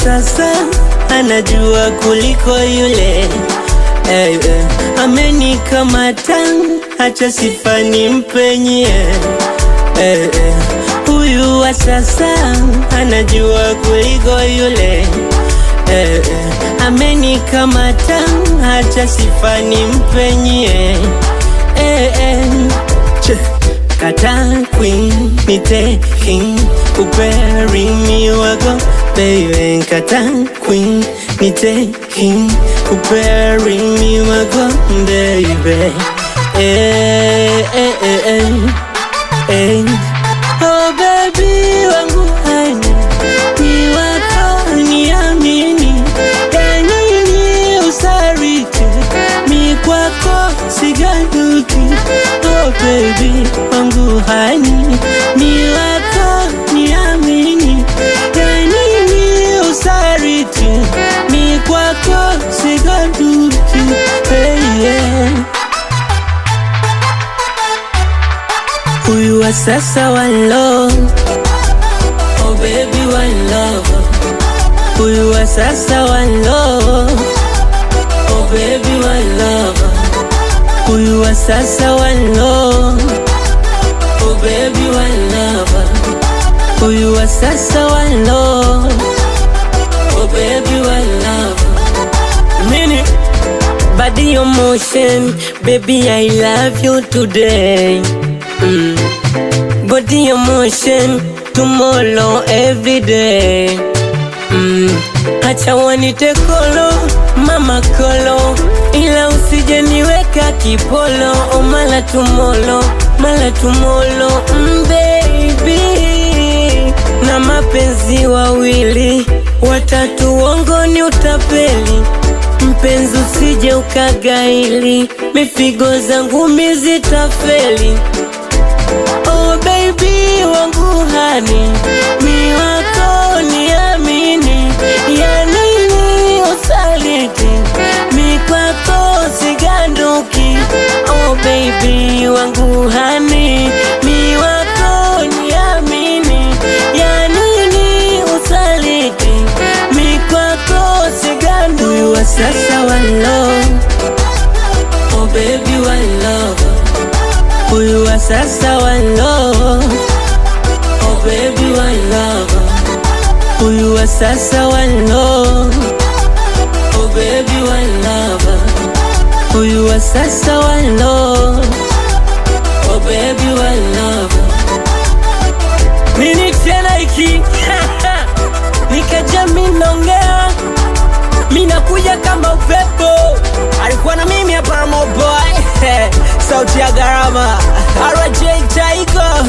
sasa anajua kuliko yule. Amenikamata, acha sifa nimpenyie. Huyu wa sasa anajua kuliko yule. Amenikamata, acha sifa nimpenyie. Kata queen, nite king, kuperi mi wako baby. Kata queen, nite king, kuperi mi wako baby. Oh baby wangu hani, ni wako niamini. Ya nini usariti, mi kwako sigaduki. Oh baby wangu hani, ni wako niamini. Ya nini usariti, mi kwako sigaduki. Hey, yeah. Huyu wa sasa one love, oh baby one love. Huyu wa sasa one love, oh baby one love. Huyu wa sasa one love, oh baby one love. Huyu wa sasa one love, oh baby one love. Mini body emotion, baby I love you today. Body emotion, tomorrow everyday. Acha wanite kolo, mama kolo, ila usije niweka kipolo. Oh mala tumolo, baby. Na mapenzi wawili, watatu uongo ni utapeli. Mpenzi usije ukagaili, mifigo zangu mizitafeli. Oh baby wangu hani, mi wako niamini. Ya nini usaliti, mi kwako siganduki. Oh baby wangu hani, mi wako niamini. Ya nini usaliti, mi kwako siganduki. Huyu wa sasa one love, oh baby one love. Huyu wa sasa one love, oh baby one love. Huyu wa sasa one love, oh baby one love. Huyu wa sasa one love, oh baby one love. Mini tena iki nikaja minongea, minakuja kama upepo. Alikuwa na mimi hapa Mo Boy sauti ya gharama RJ Tiger.